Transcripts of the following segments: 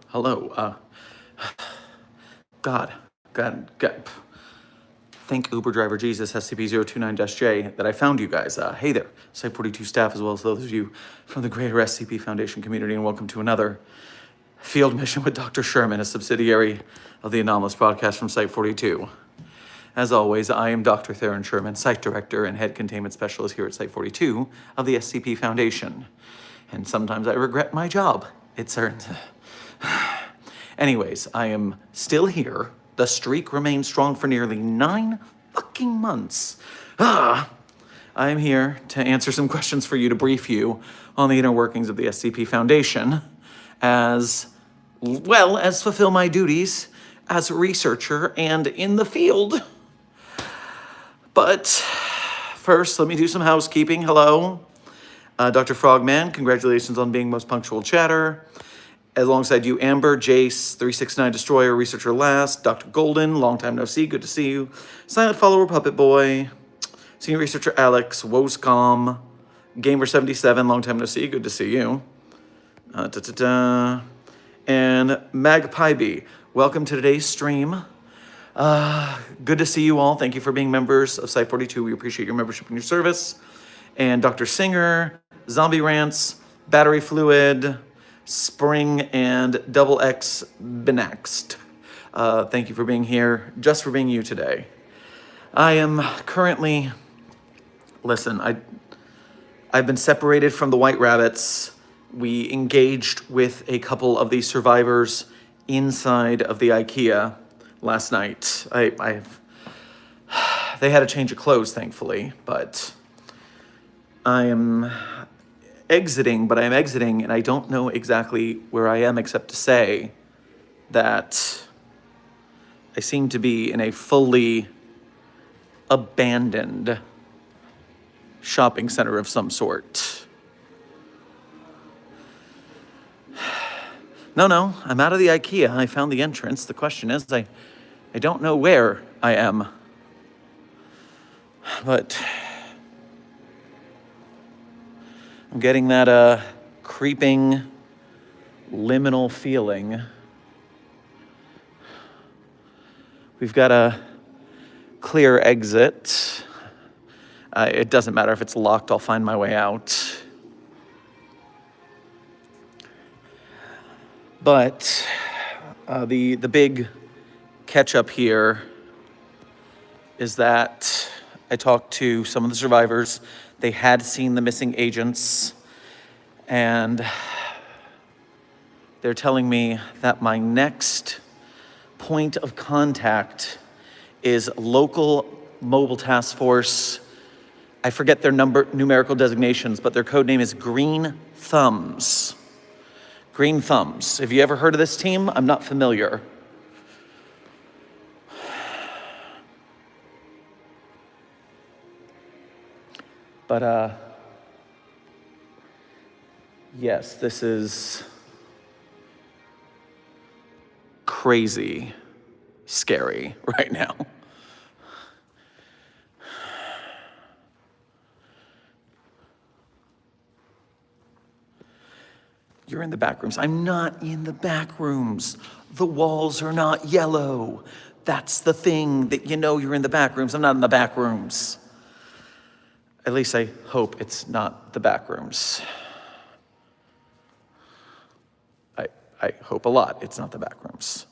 Hello. God. Thank Uber driver Jesus, SCP-029-J, that I found you guys. Hey there, Site-42 staff, as well as those of you from the greater SCP Foundation community, and welcome to another field mission with Dr. Sherman, a subsidiary of the Anomalous broadcast from Site-42. As always, I am Dr. Theron Sherman, Site Director and Head Containment Specialist here at Site-42 of the SCP Foundation. And sometimes I regret my job. It's earned. Anyways, I am still here. The streak remained strong for nearly 9 fucking months. I am here to answer some questions for you, to brief you on the inner workings of the SCP Foundation, as well as fulfill my duties as a researcher and in the field. But first, let me do some housekeeping. Hello, Dr. Frogman, congratulations on being most punctual chatter. Alongside you, Amber, Jace, 369 Destroyer, Researcher Last, Dr. Golden, long time no see, good to see you. Silent Follower, Puppet Boy, Senior Researcher Alex, Woscom, Gamer77, long time no see, good to see you. And Magpie B, welcome to today's stream. Good to see you all. Thank you for being members of Site-42. We appreciate your membership and your service. And Dr. Singer, Zombie Rants, Battery Fluid, Spring, and Double X Benaxed. Thank you for being here, just for being you today. I am currently, listen, I've been separated from the White Rabbits. We engaged with a couple of the survivors inside of the IKEA last night. They had a change of clothes, thankfully, but I am exiting, and I don't know exactly where I am, except to say that I seem to be in a fully abandoned shopping center of some sort. No, I'm out of the IKEA. I found the entrance. The question is, I don't know where I am. But I'm getting that creeping, liminal feeling. We've got a clear exit. It doesn't matter if it's locked, I'll find my way out. But the big catch up here is that I talked to some of the survivors. They had seen the missing agents, and they're telling me that my next point of contact is local mobile task force. I forget their numerical designations, but their code name is Green Thumbs. Green Thumbs. Have you ever heard of this team? I'm not familiar. But, yes, this is crazy scary right now. You're in the back rooms. I'm not in the back rooms. The walls are not yellow. That's the thing that you know you're in the back rooms. I'm not in the back rooms. At least I hope it's not the back rooms. I hope a lot it's not the back rooms.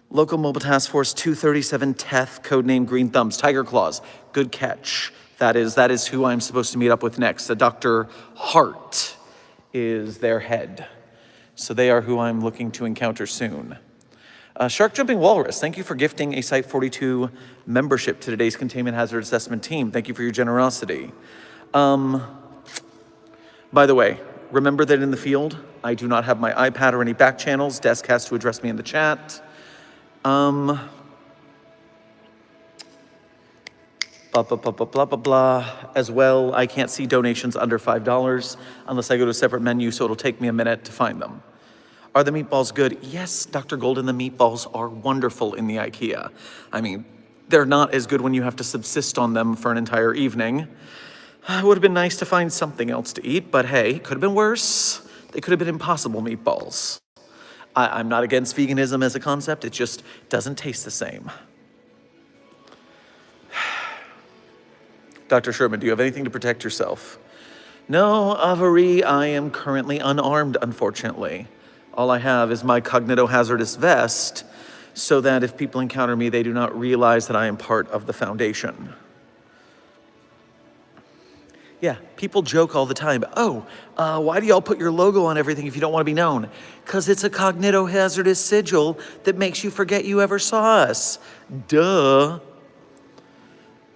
Local Mobile Task Force 237 Teth, codename Green Thumbs, Tiger Claws. Good catch. That is who I'm supposed to meet up with next. Dr. Hart is their head. So they are who I'm looking to encounter soon. Shark Jumping Walrus, thank you for gifting a Site-42 membership to today's Containment Hazard Assessment team. Thank you for your generosity. By the way, remember that in the field, I do not have my iPad or any back channels. Desk has to address me in the chat. blah, blah, blah, blah, blah, blah, blah. As well, I can't see donations under $5 unless I go to a separate menu, so it'll take me a minute to find them. Are the meatballs good? Yes, Dr. Golden, the meatballs are wonderful in the IKEA. I mean, they're not as good when you have to subsist on them for an entire evening. It would have been nice to find something else to eat, but hey, could have been worse. They could have been impossible meatballs. I'm not against veganism as a concept, it just doesn't taste the same. Dr. Sherman, do you have anything to protect yourself? No, Avery, I am currently unarmed, unfortunately. All I have is my cognitohazardous vest, so that if people encounter me, they do not realize that I am part of the Foundation. Yeah, people joke all the time, why do y'all put your logo on everything if you don't want to be known? Because it's a cognitohazardous sigil that makes you forget you ever saw us. Duh.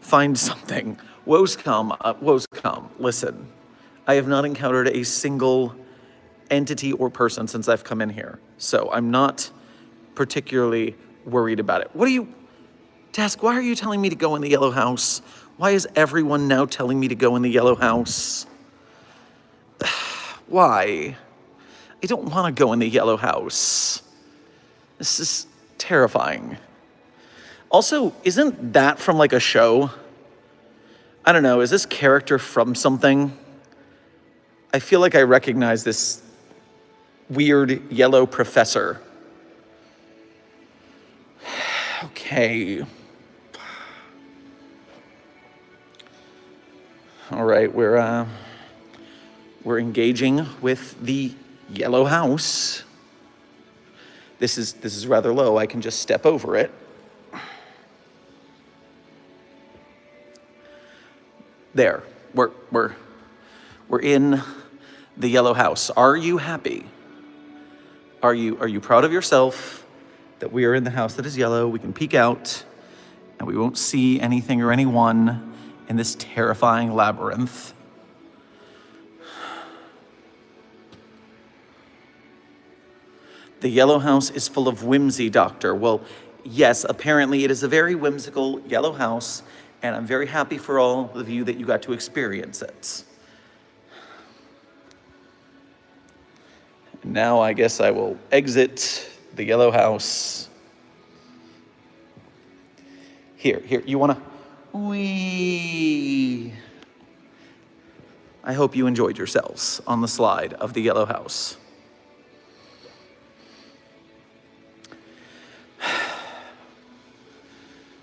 Find something. Woes come. Listen, I have not encountered a single entity or person since I've come in here, so I'm not particularly worried about it. Task, why are you telling me to go in the yellow house? Why is everyone now telling me to go in the yellow house? Why? I don't want to go in the yellow house. This is terrifying. Also, isn't that from like a show? I don't know, is this character from something? I feel like I recognize this weird yellow professor. Okay. All right, we're engaging with the yellow house. This is rather low. I can just step over it. There. We're in the yellow house. Are you happy? Are you proud of yourself that we are in the house that is yellow? We can peek out and we won't see anything or anyone in this terrifying labyrinth. The yellow house is full of whimsy, Doctor. Well, yes, apparently it is a very whimsical yellow house, and I'm very happy for all of you that you got to experience it. Now I guess I will exit the yellow house. Here, you wanna? Whee! I hope you enjoyed yourselves on the slide of the yellow house.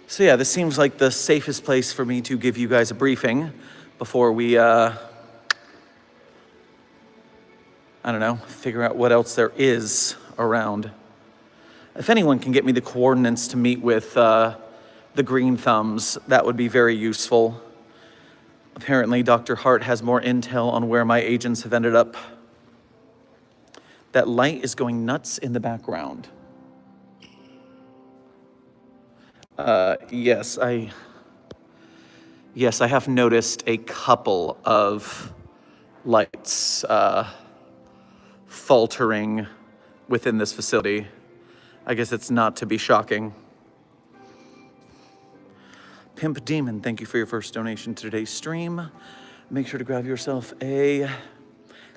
So yeah, this seems like the safest place for me to give you guys a briefing before we, I don't know, figure out what else there is around. If anyone can get me the coordinates to meet with the Green Thumbs, that would be very useful. Apparently, Dr. Hart has more intel on where my agents have ended up. That light is going nuts in the background. Yes, I have noticed a couple of lights faltering within this facility. I guess it's not to be shocking. Pimp Demon, thank you for your first donation to today's stream. Make sure to grab yourself a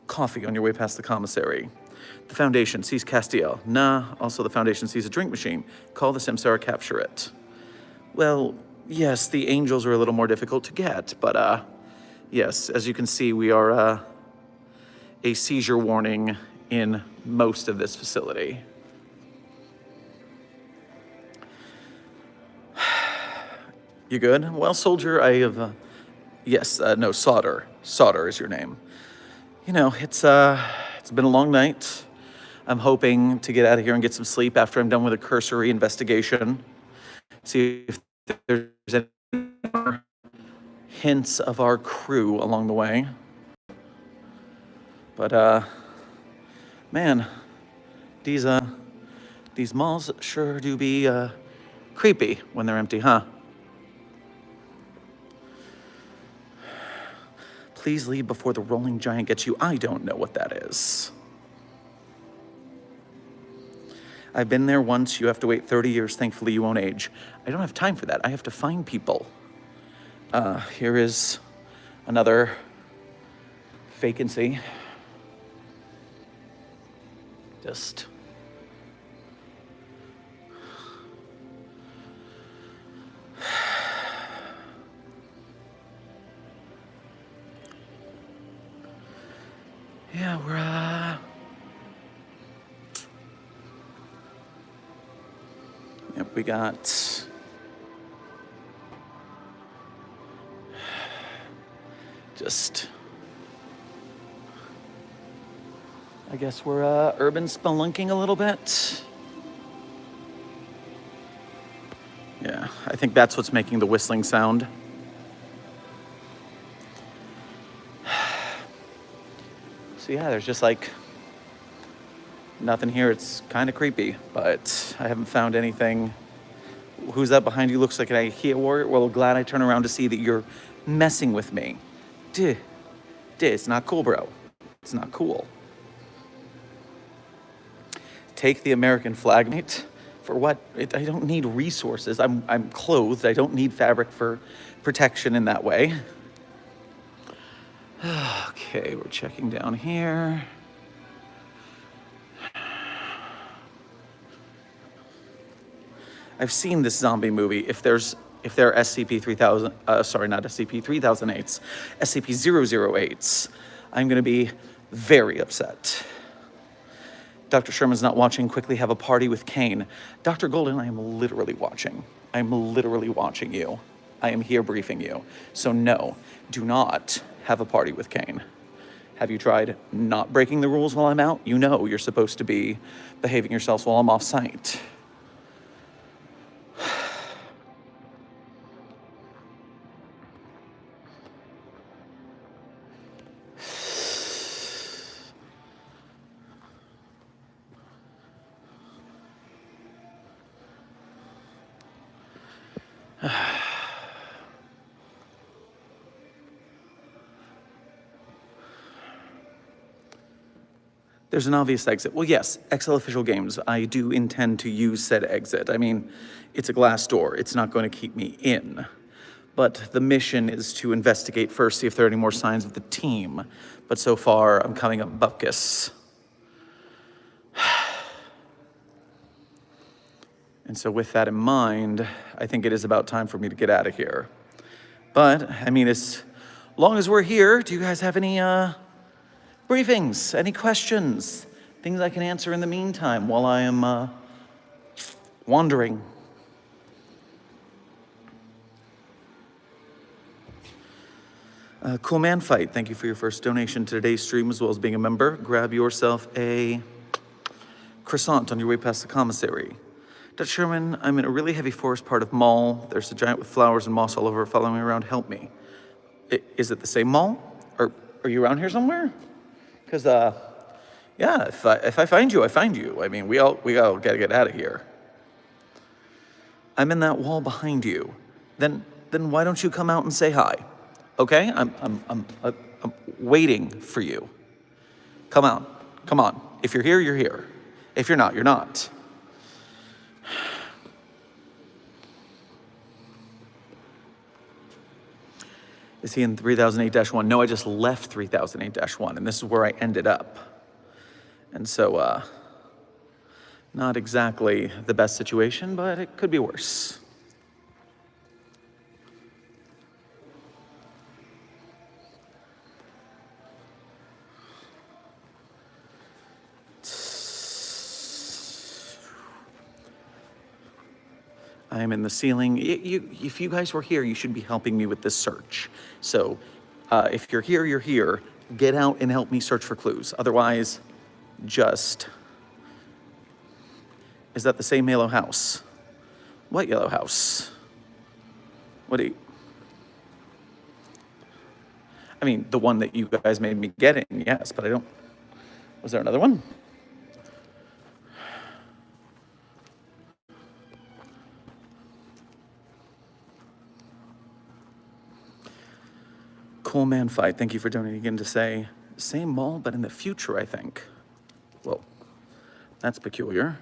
coffee on your way past the commissary. The Foundation sees Castiel. Nah, also the Foundation sees a drink machine. Call the Samsara, capture it. Well, yes, the angels are a little more difficult to get, but yes, as you can see, we are a seizure warning in most of this facility. You good? Well, soldier, I have, no, Sauter. Sauter is your name. You know, it's been a long night. I'm hoping to get out of here and get some sleep after I'm done with a cursory investigation. See if there's any more hints of our crew along the way. But, man, these malls sure do be, creepy when they're empty, huh? Please leave before the rolling giant gets you. I don't know what that is. I've been there once. You have to wait 30 years. Thankfully, you won't age. I don't have time for that. I have to find people. Here is another vacancy. Just yeah, yep, we got just, I guess we're urban spelunking a little bit. Yeah, I think that's what's making the whistling sound. So yeah, there's just like nothing here. It's kind of creepy, but I haven't found anything. Who's that behind you? Looks like an IKEA warrior. Well, glad I turn around to see that you're messing with me. Duh. It's not cool, bro. It's not cool. Take the American flag, mate. For what? I don't need resources. I'm clothed. I don't need fabric for protection in that way. Okay, we're checking down here. I've seen this zombie movie. If there are SCP-3000, sorry, not SCP-3008s, SCP-008s, I'm going to be very upset. Dr. Sherman's not watching. Quickly have a party with Kane. Dr. Golden, I am literally watching. I'm literally watching you. I am here briefing you. So no, do not have a party with Kane. Have you tried not breaking the rules while I'm out? You know you're supposed to be behaving yourselves while I'm off site. There's an obvious exit. Well, yes, XL Official Games, I do intend to use said exit. I mean, it's a glass door. It's not going to keep me in. But the mission is to investigate first, see if there are any more signs of the team. But so far, I'm coming up bupkis. And so with that in mind, I think it is about time for me to get out of here. But, I mean, as long as we're here, do you guys have any, briefings, any questions, things I can answer in the meantime while I am wandering? Cool Man Fight, thank you for your first donation to today's stream as well as being a member. Grab yourself a croissant on your way past the commissary. Dr. Sherman, I'm in a really heavy forest part of mall. There's a giant with flowers and moss all over following me around. Help me. Is it the same mall? Or are you around here somewhere? Because, yeah, if I find you, I find you. I mean, we all gotta get out of here. I'm in that wall behind you. Then why don't you come out and say hi? Okay, I'm waiting for you. Come on. If you're here, you're here. If you're not, you're not. Is he in 3008-1? No, I just left 3008-1, and this is where I ended up. And so, not exactly the best situation, but it could be worse. I am in the ceiling. If you guys were here, you should be helping me with this search. So if you're here, you're here. Get out and help me search for clues. Otherwise, just... Is that the same yellow house? What yellow house? What do you... I mean, the one that you guys made me get in, yes, but I don't... Was there another one? Cool Man Fight, thank you for donating again to say, same mall, but in the future, I think. Well, that's peculiar.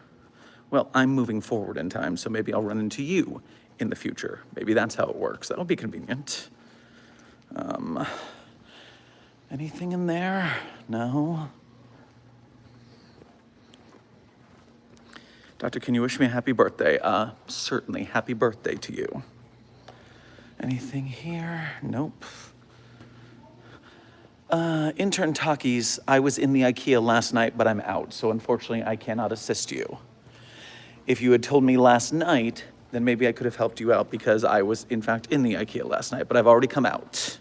Well, I'm moving forward in time, so maybe I'll run into you in the future. Maybe that's how it works. That'll be convenient. Anything in there? No. Doctor, can you wish me a happy birthday? Certainly. Happy birthday to you. Anything here? Nope. Intern Takis, I was in the IKEA last night, but I'm out, so unfortunately I cannot assist you. If you had told me last night, then maybe I could have helped you out because I was in fact in the IKEA last night, but I've already come out.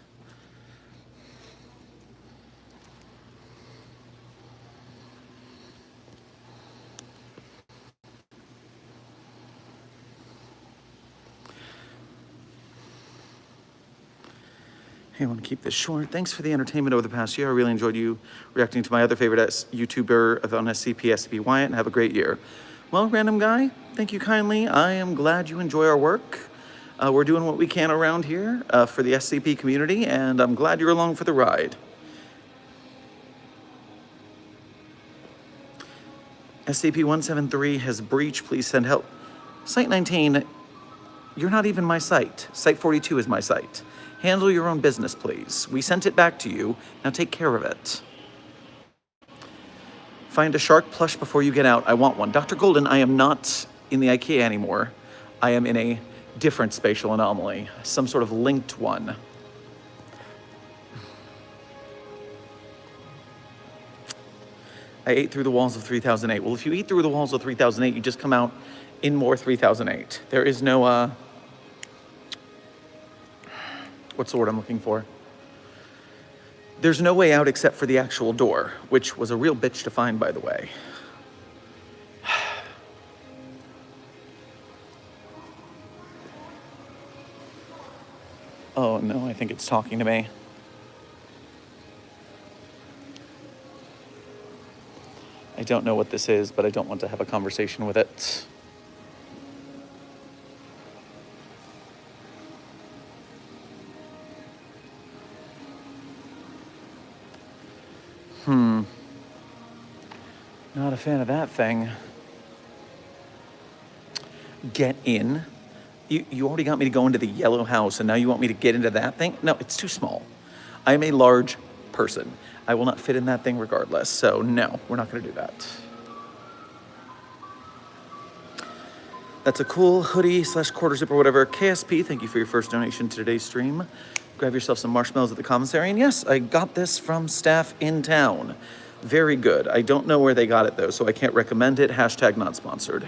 Hey, I want to keep this short. Thanks for the entertainment over the past year. I really enjoyed you reacting to my other favorite YouTuber on SCP Wyatt, and have a great year. Well, random guy, thank you kindly. I am glad you enjoy our work. We're doing what we can around here for the SCP community, and I'm glad you're along for the ride. SCP-173 has breached. Please send help. Site-19, you're not even my site. Site-42 is my site. Handle your own business, please. We sent it back to you. Now take care of it. Find a shark plush before you get out. I want one. Dr. Golden, I am not in the IKEA anymore. I am in a different spatial anomaly. Some sort of linked one. I ate through the walls of 3008. Well, if you eat through the walls of 3008, you just come out in more 3008. There is no, what's the word I'm looking for? There's no way out except for the actual door, which was a real bitch to find, by the way. Oh no, I think it's talking to me. I don't know what this is, but I don't want to have a conversation with it. Not a fan of that thing. Get in? You already got me to go into the yellow house, and now you want me to get into that thing? No, it's too small. I am a large person. I will not fit in that thing regardless, so no, we're not gonna do that. That's a cool hoodie / quarter zip or whatever. KSP, thank you for your first donation to today's stream. Grab yourself some marshmallows at the commissary, and yes, I got this from staff in town. Very good. I don't know where they got it though, so I can't recommend it. Hashtag not sponsored.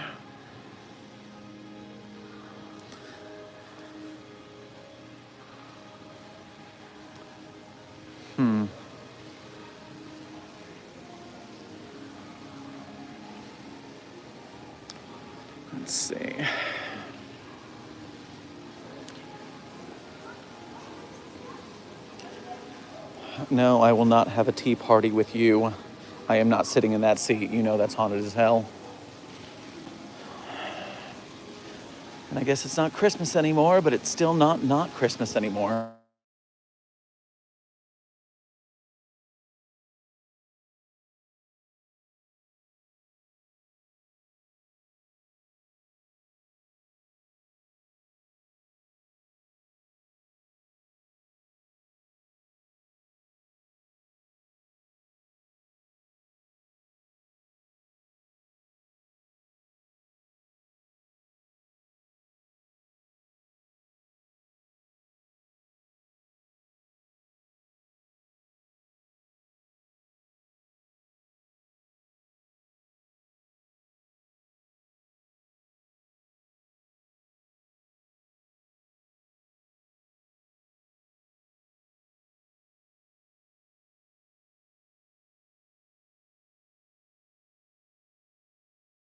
Let's see. No, I will not have a tea party with you. I am not sitting in that seat. You know that's haunted as hell. And I guess it's not Christmas anymore, but it's still not Christmas anymore.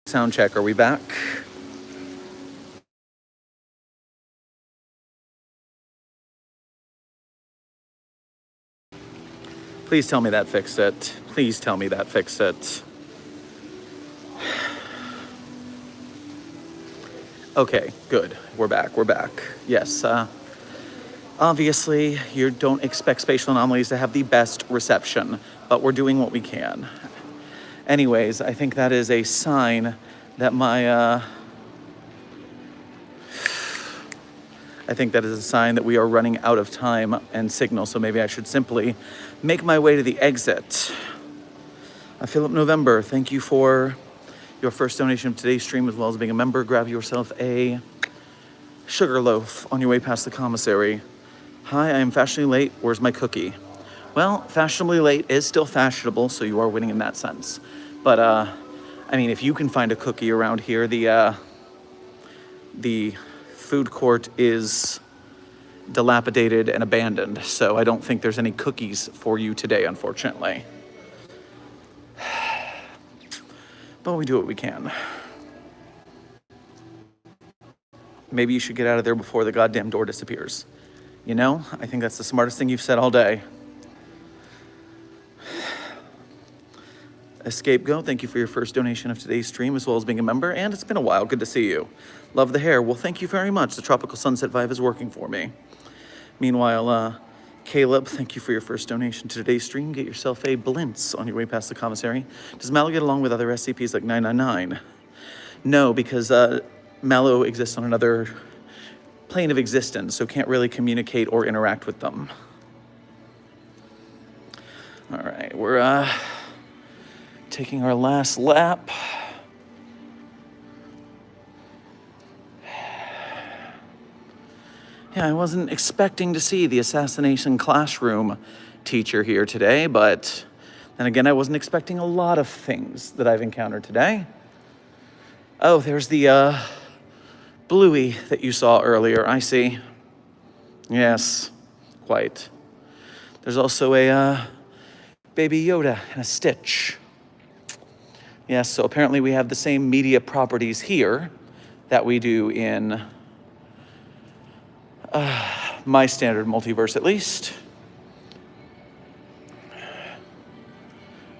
Sound check, are we back? Please tell me that fixed it. Please tell me that fixed it. Okay, good. We're back. Yes, obviously you don't expect spatial anomalies to have the best reception, but we're doing what we can. Anyways, I think that is a sign that my, I think that is a sign that we are running out of time and signal, so maybe I should simply make my way to the exit. Philip November, thank you for your first donation of today's stream, as well as being a member. Grab yourself a sugar loaf on your way past the commissary. Hi, I am fashionably late. Where's my cookie? Well, fashionably late is still fashionable, so you are winning in that sense. But, I mean, if you can find a cookie around here, the food court is dilapidated and abandoned, so I don't think there's any cookies for you today, unfortunately. But we do what we can. Maybe you should get out of there before the goddamn door disappears. You know, I think that's the smartest thing you've said all day. Escape Go, thank you for your first donation of today's stream, as well as being a member, and it's been a while. Good to see you. Love the hair. Well, thank you very much. The tropical sunset vibe is working for me. Meanwhile, Caleb, thank you for your first donation to today's stream. Get yourself a Blintz on your way past the commissary. Does Mallow get along with other SCPs like 999? No, because Mallow exists on another plane of existence, so can't really communicate or interact with them. All right, we're taking our last lap. Yeah, I wasn't expecting to see the assassination classroom teacher here today, but then again, I wasn't expecting a lot of things that I've encountered today. Oh, there's the Bluey that you saw earlier, I see. Yes, quite. There's also a Baby Yoda and a Stitch. Yes, so apparently we have the same media properties here that we do in my standard multiverse, at least.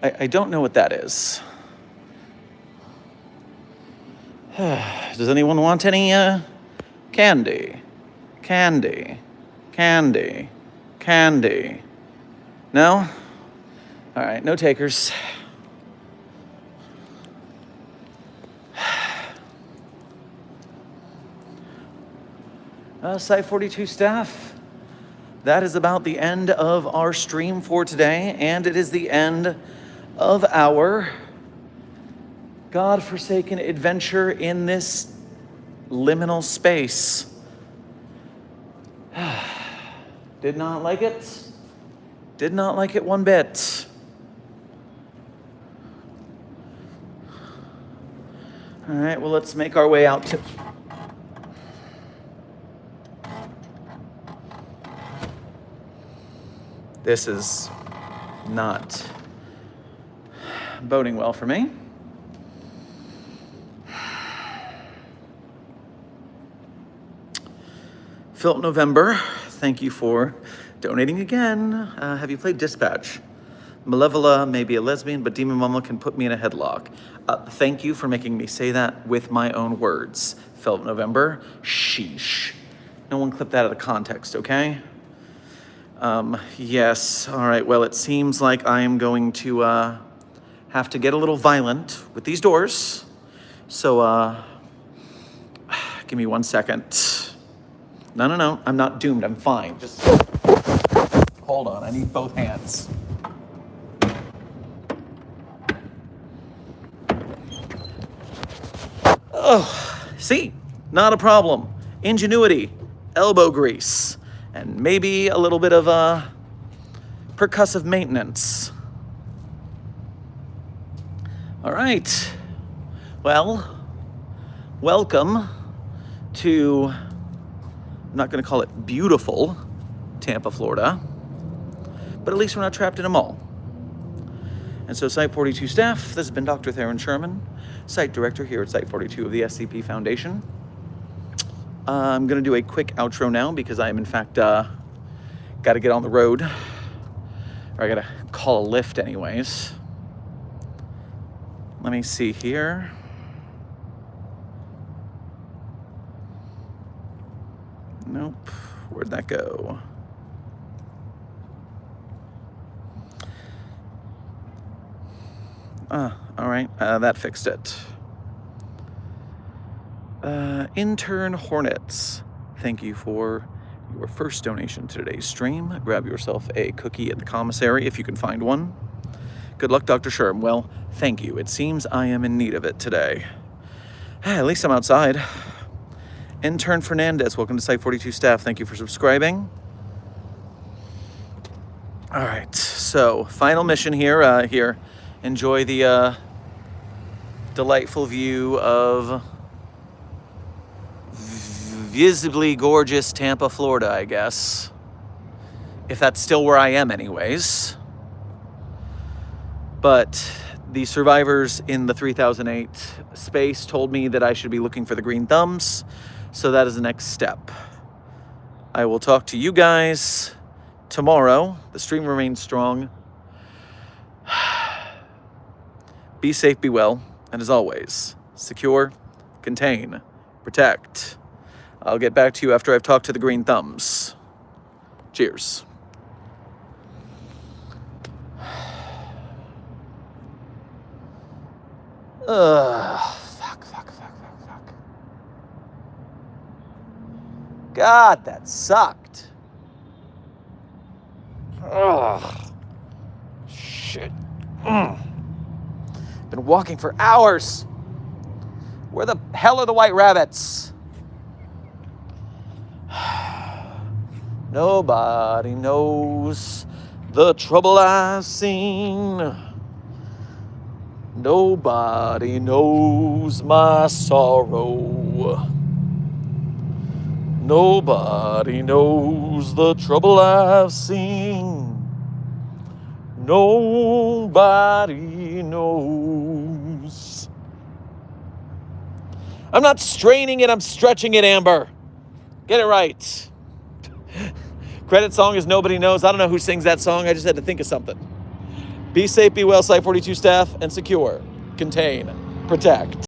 I don't know what that is. Does anyone want any candy? Candy? Candy? Candy? No? All right, no takers. Site-42 staff, that is about the end of our stream for today, and it is the end of our God-forsaken adventure in this liminal space. Did not like it. Did not like it one bit. All right, well, let's make our way out to... This is not boding well for me. Philip November, thank you for donating again. Have you played Dispatch? Malevola may be a lesbian, but Demon Mama can put me in a headlock. Thank you for making me say that with my own words. Philip November, sheesh. No one clip that out of context, okay? Yes, all right, well, it seems like I am going to have to get a little violent with these doors. So, give me 1 second. No, I'm not doomed, I'm fine. Just hold on, I need both hands. Oh, see, not a problem. Ingenuity, elbow grease, and maybe a little bit of percussive maintenance. All right, well, welcome to, I'm not gonna call it beautiful Tampa, Florida, but at least we're not trapped in a mall. And so Site-42 staff, this has been Dr. Theron Sherman, Site Director here at Site-42 of the SCP Foundation. I'm gonna do a quick outro now because I am in fact gotta get on the road, or I gotta call a lift anyways. Let me see here. Nope, where'd that go? All right, that fixed it. Intern Hornets, Thank you for your first donation to today's stream. Grab yourself a cookie at the commissary if you can find one. Good luck, Dr. Sherm. Well, thank you. It seems I am in need of it today. At least I'm outside. Intern Fernandez, welcome to Site-42 staff. Thank you for subscribing. All right, so final mission here. Here, enjoy the delightful view of visibly gorgeous Tampa, Florida, I guess. If that's still where I am anyways. But the survivors in the 3008 space told me that I should be looking for the green thumbs, so that is the next step. I will talk to you guys tomorrow. The stream remains strong. Be safe, be well, and as always, secure, contain, protect. I'll get back to you after I've talked to the green thumbs. Cheers. Fuck. God, that sucked. Ugh. Shit. Been walking for hours. Where the hell are the white rabbits? Nobody knows the trouble I've seen. Nobody knows my sorrow. Nobody knows the trouble I've seen. Nobody knows. I'm not straining it, I'm stretching it, Amber. Get it right. Credit song is Nobody Knows. I don't know who sings that song. I just had to think of something. Be safe, be well, Site-42 staff, and secure, contain, protect.